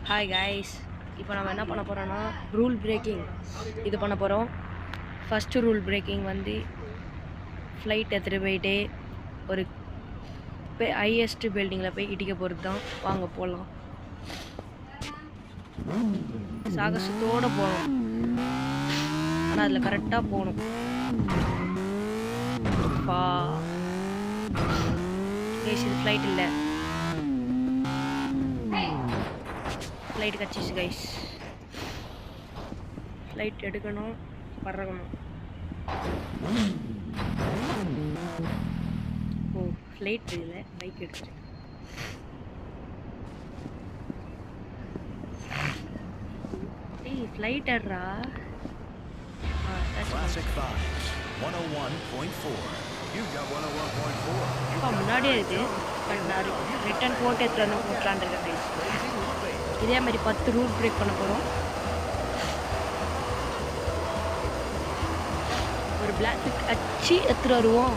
Hi guys, இப்போ நம்ம என்ன பண்ண போகிறோன்னா ரூல் பிரேக்கிங் இது பண்ண போகிறோம். ஃபஸ்ட்டு ரூல் பிரேக்கிங் வந்து ஃப்ளைட் எடுத்துகிட்டு போயிட்டு ஒரு ஹையஸ்ட் பில்டிங்கில் போய் இடிக்க போகிறது தான். வாங்க போகலாம். சாகசத்தோடு போகணும், ஆனால் அதில் கரெக்டாக போகணும். கைஸ் இது ஃப்ளைட் இல்லை, ஃப்ளைட் கட்சிச்சு கைஸ். ஃப்ளைட் எடுக்கணும், பறக்கணும். ஓ ஃப்ளைட் இல்லை, பைக் எடுத்துட்டு ஏய் ஃப்ளைட் ஏடுறா. முன்னாடியே இருக்கு, பட் நான் ரிட்டன் போட்டு எடுத்துகிட்டு வந்து போட்டலான் இருக்கேன். இதே மாதிரி 10 ரூட் பிரேக் பண்ண போகிறோம். ஒரு பிளாக் அச்சு எடுத்துகிட்டு வருவோம்.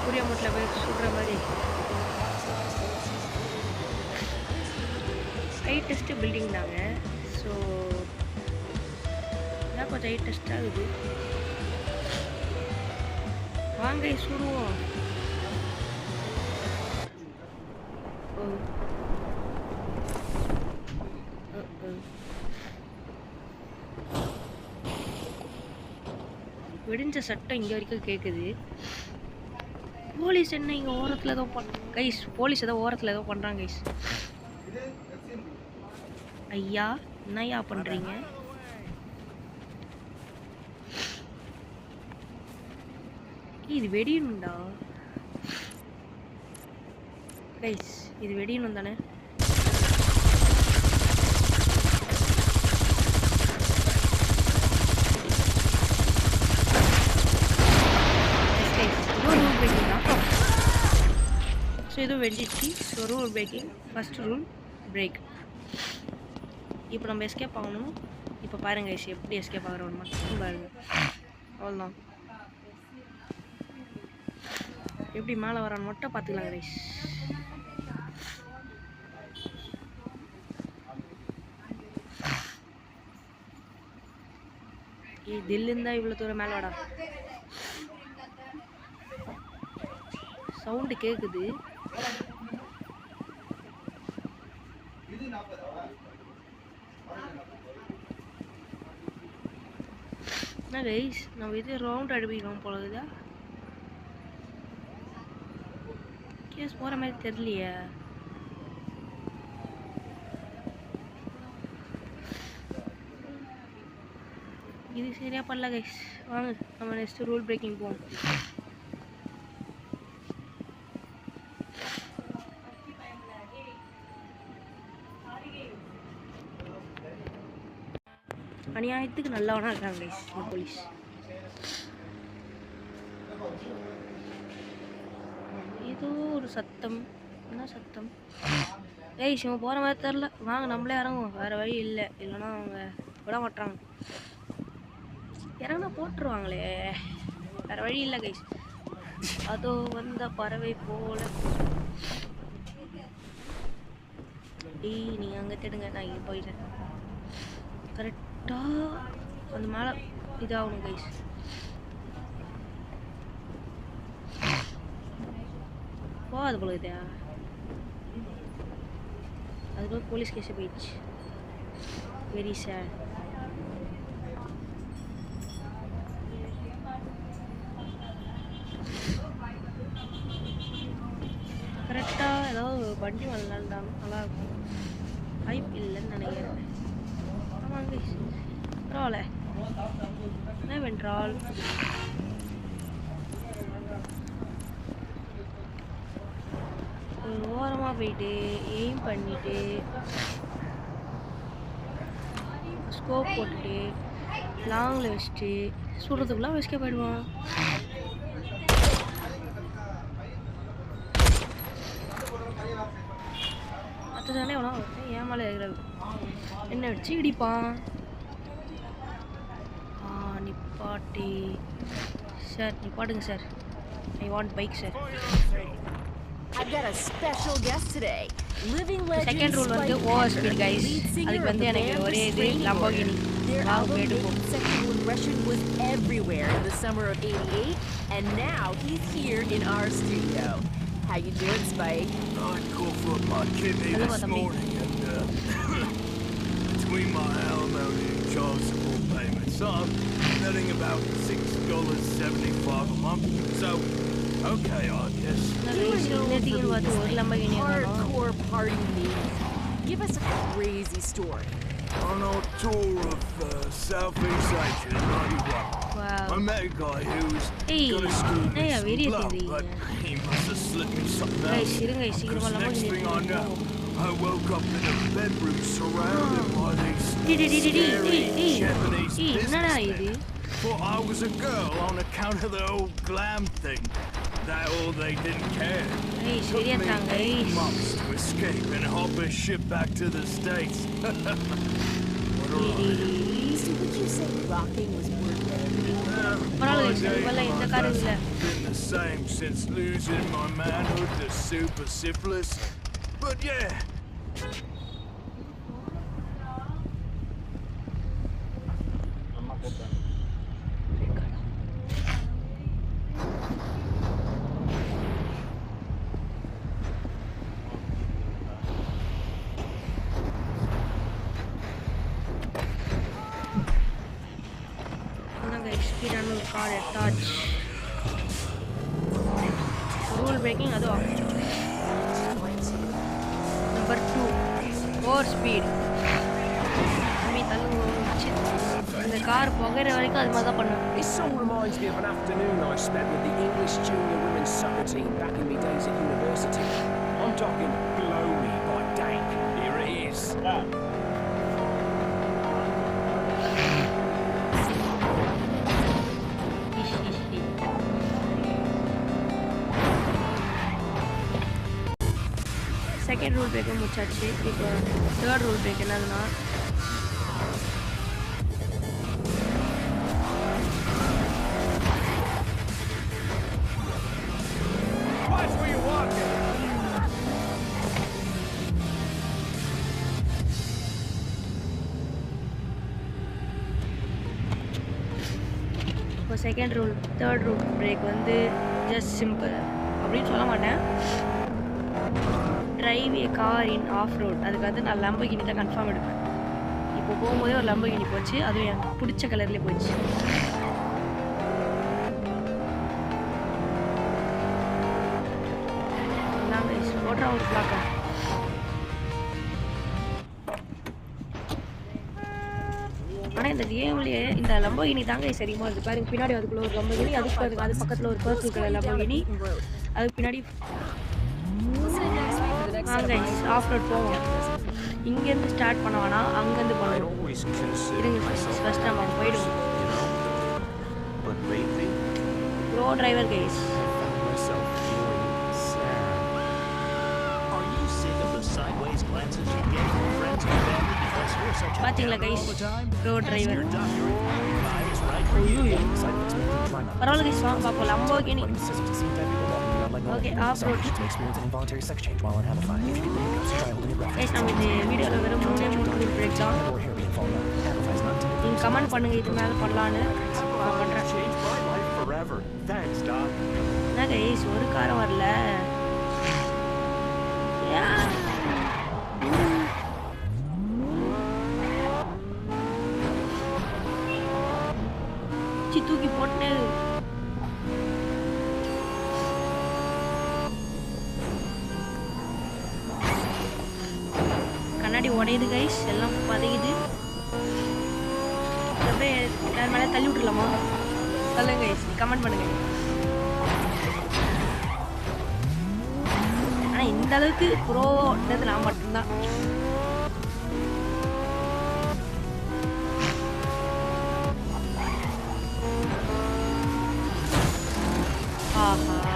புரிய முட்டில் போய் சுடுற மாதிரி ஹைட்டஸ்ட் பில்டிங் தாங்க. ஸோ இதான் கொஞ்சம் ஹைட்டஸ்டாக இருக்குது. வாங்க சுடுவோம். வெடிஞ்ச சட்டம் இங்கே வரைக்கும் கேட்குது. போலீஸ் என்ன இங்கே ஓரத்தில் ஏதோ கைஸ், போலீஸ் ஏதோ ஓரத்தில் ஏதோ பண்ணுறாங்க கைஸ். ஐயா என்னையா பண்ணுறீங்க? இது வெடியணும்டா கைஸ், இது வெடியணும் தானே? ஸோ இதுவும் வெடிச்சு. So rule breaking, first rule break. இப்போ நம்ம எஸ்கேப் ஆகணும். இப்போ பாருங்க கைஸ், எப்படி எஸ்கேப் ஆகிறோம் மட்டும் பாருங்க. அவ்வளோதான், எப்படி மேலே வரான்னு மட்டும் பார்த்துக்கலாம் கைஸ். தில்லு இருந்தால் இவ்வளோ தூரம் மேலே வாடா. சவுண்டு கேட்குது. என்ன கைஸ், நம்ம இது ரவுண்ட் அடிப்பிக்கணும் போலகுதா? கேஸ் போகிற மாதிரி தெரியலையே. இது சரியாக பண்ணல கைஸ். வாங்க நம்ம நெக்ஸ்ட்டு ரூல் பிரேக்கிங் போவோம். அநியாயத்துக்கு நல்லவனா இருக்காங்க கைஸ் இந்த போலீஸ். ஏதோ ஒரு சத்தம், என்ன சத்தம்? கைஸ் இவன் போகிற மாதிரி தெரில. வாங்க நம்மளே இறங்குவோம், வேறு வழி இல்லை. இல்லைன்னா அவங்க விட மாட்டாங்க. இறங்கினா போட்டுருவாங்களே, வேறு வழி இல்லை கைஸ். அதோ வந்த பறவை போல. நீங்கள் அங்கே தேடுங்க, நான் இங்கே போயிட்டேன். கரெக்டாக அந்த மேலே இதாகணும் கைஸ். போகாது போல இதா, அதுக்குள்ள போலீஸ் கேஸு போயிடுச்சு. Very sad. கரெக்டாக ஏதாவது வண்டி வரலான்டாலும் நல்லாயிருக்கும். வாய்ப்பு இல்லைன்னு நினைக்கிறேன். ஆமாங்க பரவாயில்ல. என்னவென்றால் போயிட்டு எய்ம் பண்ணிட்டு ஸ்கோப் போட்டுட்டு லாங்கில் வச்சுட்டு சுடுறதுக்குலாம் வச்சுக்க போயிடுவான். மற்றதானே எவ்வளோ ஏன் மேலே இருக்கிறது என்ன வச்சு இடிப்பான். நிப்பாட்டி சார் நிப்பாட்டுங்க sir. I want bike sir. I've got a special guest today. Living legend. Second rule வந்து over speed guys. அதுக்கு வந்து எனக்கு ஒரே இது Lamborghini. Their album Sexual Aggression was everywhere in the summer of '88, and now he's here in our studio. How you doing, Spike? I called for my kidney this morning, and between my alimony and child support payments, I'm netting about $6.75 a month. So, okay, I guess. Hardcore party news. Give us a crazy story. On our tour of Southeast Asia in '91, wow. I met a guy who was gonna scoop me some blood, but he must have slipped me something else. Because next thing I know, I woke up in a bedroom surrounded by these scary Japanese businessmen. Thought I was a girl on account of the old glam thing. That all they didn't care. Took me 8 months to escape and hop a ship back to the States. What a ride. So would you say rocking was worth every My days have been the same since losing my manhood to super syphilis. But yeah. car at touch. Rule breaking adu off. Number 2 over speed. The car போகிற வரைக்கும் அது மாதிரி தான் பண்ணும். This song reminds me of an afternoon I spent with the English junior women's soccer team back in my days at university. I'm talking Blow Me by Dank. Here it is. Second rule break முடிச்சாச்சு. இப்போ third rule break என்னதுன்னா Watch where you're walking. இப்போ second rule third rule break வந்து just simple அப்படின்னு சொல்ல மாட்டேன். Drive a car in off road. அதுக்கு வந்து நான் லம்பகினி தான் கன்ஃபார்ம் எடுப்பேன். இப்போ போகும்போதே ஒரு லம்பகினி போச்சு, அதுவும் எனக்கு பிடிச்ச கலர்லேயே போச்சு. ஓட்டுறா ஒரு பிளாக்கா ஆனால் இந்த கேம்லேயே இந்த லம்பகினி தாங்க சரிமா இருக்குது பாருங்க. பின்னாடி அதுக்குள்ள ஒரு லம்பகினி, அதுக்கு பாருங்க அது பக்கத்தில் ஒரு பர்பிள் கலர் லம்பகினி, அதுக்கு பின்னாடி ஆஃப் ரோட் போவோம். இங்கேருந்து ஸ்டார்ட் பண்ண வேணாம், அங்கேருந்து பண்ணணும். இருங்க ஃபர்ஸ்ட் நம்ம போயிடுவோம். Bro driver guys. பார்த்தீங்களா கைஸ் ப்ரோ டிரைவர். பரவாயில்ல கைஸ் வாங்க பார்ப்போம். Lamborghini okay off road guys. நம்ம இந்த வீடியோவில் வெறும் 3 பிரேக் தான். நீங்கள் கமெண்ட் பண்ணுங்கள் இது மேலே பண்ணலான்னு நான் பண்ணுறேன். என்ன கைஸ் ஒரு காரம் வரல. தூக்கி போட்டு கண்ணாடி உடையுது கைஸ், எல்லாம் பதையுது. அப்படியே யார் மேலே தள்ளி விட்டுலாமா? சொல்லுங்க கைஸ், கமெண்ட் பண்ணுங்க. ஆனால் இந்த அளவுக்கு ப்ரோன்றது நான் மட்டும்தான். ஆஹா